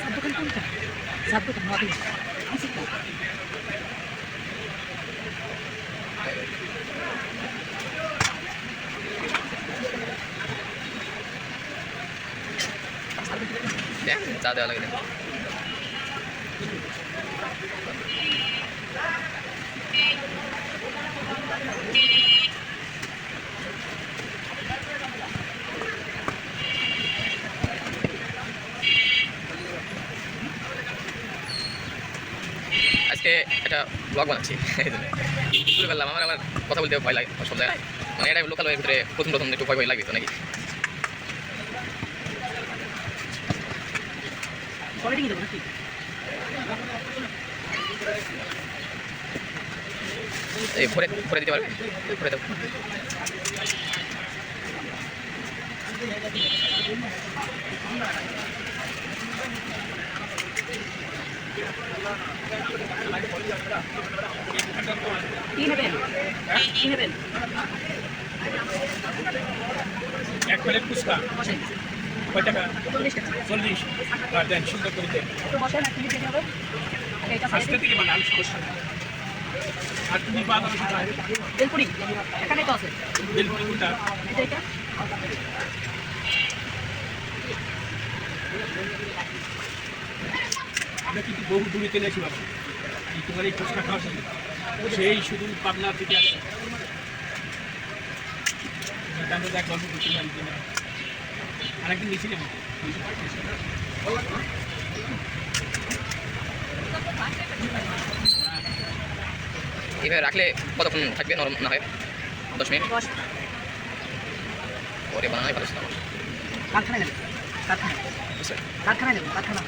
সাত দোকান কোনটা? সাত দোকান হবে চা দেওয়া লাগে। আজকে একটা ব্লগ বানাচ্ছি, শুরু করলাম। আমার আবার কথা বলতে ভয় লাগে সব জায়গায়, মানে এটা লোকাল ওয়ের ভিতরে প্রথম একটু ভয় ভয় লাগবে তো নাকি। এই ভরে ভরে দিতে পারবে, ভরে দাও। এক প্লেট ফুচকা কয় টাকা? 40। আর দেন সুন্দর করে দেন। আজকে থেকে মানে আমি সমস্যা নেই। আর তুমি বাদাম বেলপুরি এখানে তো আছে। বেলপুরি কোনটা? এটা আমরা কিন্তু বহু দূরে চলে আসি বাবা, এই তোমার এই ফুচকা খাওয়ার জন্য। সেই শুধু পাবনা থেকে আসে। আমরা দেখ গল্প করতে পারি কিনা, আরেকদিন গেছিলাম। এইভাবে রাখলে কতক্ষণ থাকবে নরম না হয়? 10 মিনিট। ওরে বানাই ভালো ছিল। কারখানায় নেবে, কারখানায় নেবে, কারখানা